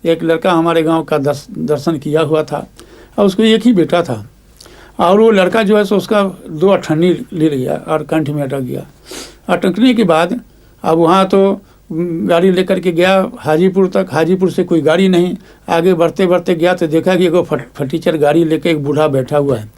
एक लड़का हमारे गांव का दर्शन किया हुआ था और उसको एक ही बेटा था, और वो लड़का जो है सो उसका 2 अठन्नी ले लिया और कंठ में अटक गया। अटकने के बाद अब वहाँ तो गाड़ी लेकर के गया हाजीपुर तक, हाजीपुर से कोई गाड़ी नहीं, आगे बढ़ते बढ़ते गया तो देखा कि एगो फटीचर गाड़ी लेके एक बूढ़ा बैठा हुआ है।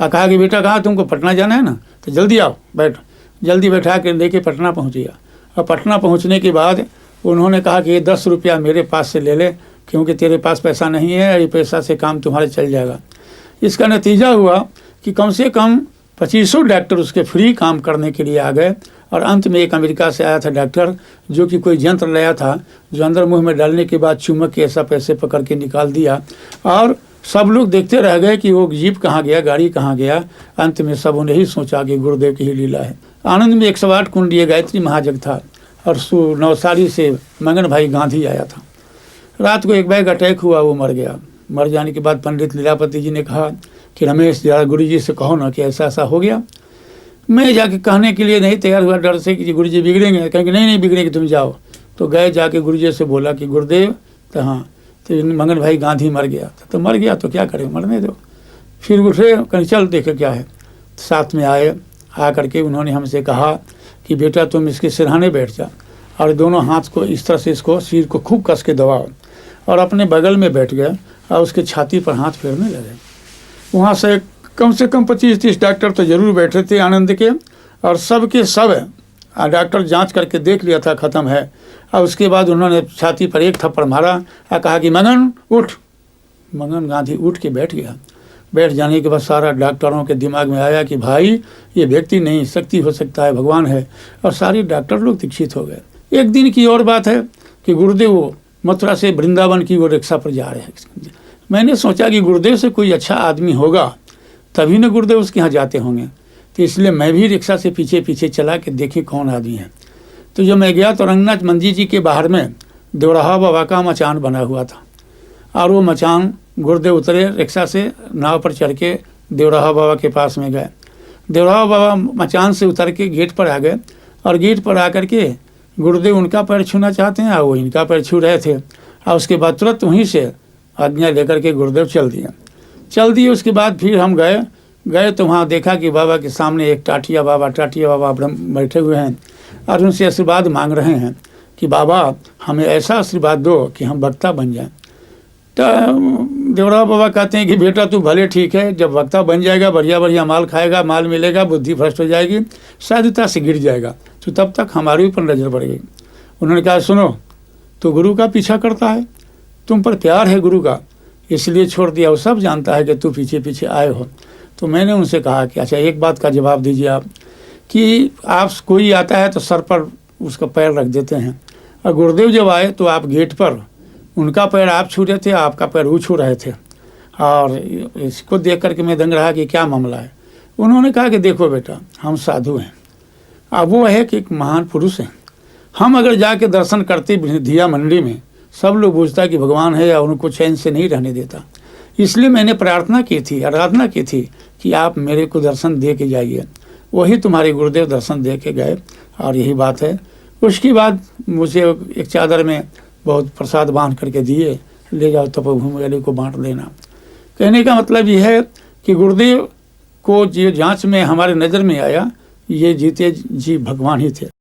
और कहा कि बेटा कहाँ, तुमको पटना जाना है ना, तो जल्दी आओ, बैठ। जल्दी बैठा के लेके पटना पहुँच गया। और पटना पहुँचने के बाद उन्होंने कहा कि ये 10 रुपया मेरे पास से ले ले, क्योंकि तेरे पास पैसा नहीं है, ये पैसा से काम तुम्हारे चल जाएगा। इसका नतीजा हुआ कि कम से कम 2500 डॉक्टर उसके फ्री काम करने के लिए आ गए। और अंत में एक अमेरिका से आया था डॉक्टर, जो कि कोई यंत्र लाया था, जो अंदर मुंह में डालने के बाद चुमक के ऐसा पैसे पकड़ के निकाल दिया। और सब लोग देखते रह गए कि वो जीप कहाँ गया, गाड़ी कहाँ गया। अंत में सबों ने ही सोचा कि गुरुदेव की ही लीला है। आनंद में 108 कुंडीय गायत्री महाजग था और नवसारी से मंगन भाई गांधी आया था। रात को एक बैग अटैक हुआ, वो मर गया। मर जाने के बाद पंडित लीलापति जी ने कहा कि रमेश जरा गुरु जी से कहो ना कि ऐसा ऐसा हो गया। मैं जाके कहने के लिए नहीं तैयार हुआ, डर से कि गुरु जी बिगड़ेंगे। कहेंगे नहीं बिगड़ेंगे, तुम जाओ। तो गए, जाके गुरु जी से बोला कि गुरुदेव, तो हाँ, तो मंगन भाई गांधी मर गया। तो मर गया तो क्या करें, मरने दो। फिर उठे, कहीं चल देखे क्या है। साथ में आए, आ करके उन्होंने हमसे कहा कि बेटा तुम इसके सिरहाने बैठ जा और दोनों हाथ को इस तरह से इसको सिर को खूब कस के दबाओ। और अपने बगल में बैठ गए और उसके छाती पर हाथ फेरने लगे। वहाँ से कम 25-30 डॉक्टर तो जरूर बैठे थे आनंद के, और सब के सब डॉक्टर जांच करके देख लिया था ख़त्म है। और उसके बाद उन्होंने छाती पर एक थप्पड़ मारा और कहा कि मंगन उठ। मंगन गांधी उठ के बैठ गया। बैठ जाने के बाद सारा डॉक्टरों के दिमाग में आया कि भाई ये व्यक्ति नहीं, शक्ति हो सकता है, भगवान है। और सारे डॉक्टर लोग दीक्षित हो गए। एक दिन की और बात है कि गुरुदेव मथुरा से वृंदावन की वो रिक्शा पर जा रहे हैं। मैंने सोचा कि गुरुदेव से कोई अच्छा आदमी होगा तभी न गुरुदेव उसके यहाँ जाते होंगे, तो इसलिए मैं भी रिक्शा से पीछे पीछे चला के देखे कौन आदमी है। तो जब मैं गया तो रंगनाथ मंदिर जी के बाहर में देवराहा बाबा का मचान बना हुआ था। और वो मचान गुरुदेव उतरे रिक्शा से, नाव पर चढ़ के देवराहा बाबा के पास में गए। देवराहा बाबा मचान से उतर के गेट पर आ गए और गेट पर आकर के गुरुदेव उनका पैर छूना चाहते हैं और वो इनका पैर छू रहे थे। और उसके बाद तुरंत वहीं से आज्ञा लेकर के गुरुदेव चल दिए। उसके बाद फिर हम गए तो वहाँ देखा कि बाबा के सामने एक टाटिया बाबा बैठे हुए हैं और उनसे आशीर्वाद मांग रहे हैं कि बाबा हमें ऐसा आशीर्वाद दो कि हम वक्ता बन जाएं। तो देवरा बाबा कहते हैं कि बेटा तू भले ठीक है, जब वक्ता बन जाएगा बढ़िया माल खाएगा, माल मिलेगा, बुद्धि भ्रष्ट हो जाएगी, साधुता से गिर जाएगा, तो तब तक हमारे ऊपर नजर पड़ेगी। उन्होंने कहा सुनो, तो गुरु का पीछा करता है, तुम पर प्यार है गुरु का, इसलिए छोड़ दिया। वो सब जानता है कि तू पीछे पीछे आए हो। तो मैंने उनसे कहा कि अच्छा एक बात का जवाब दीजिए आप, कि आप कोई आता है तो सर पर उसका पैर रख देते हैं, और गुरुदेव जब आए तो आप गेट पर उनका पैर आप छू रहे थे, आपका पैर वो छू रहे थे। और इसको देख करके मैं दंग रहा कि क्या मामला है। उन्होंने कहा कि देखो बेटा, हम साधु हैं, अब वो है कि एक महान पुरुष हैं। हम अगर जाके दर्शन करते दिया मंडी में, सब लोग पूछता कि भगवान है, या उनको चैन से नहीं रहने देता। इसलिए मैंने प्रार्थना की थी, आराधना की थी कि आप मेरे को दर्शन दे के जाइए। वही तुम्हारे गुरुदेव दर्शन दे के गए, और यही बात है। उसके बाद मुझे एक चादर में बहुत प्रसाद बांध करके दिए, ले जाओ तपोभूमि वाले को बांट देना। कहने का मतलब यह है कि गुरुदेव को जो जांच में हमारे नज़र में आया, ये जीते जी भगवान ही थे।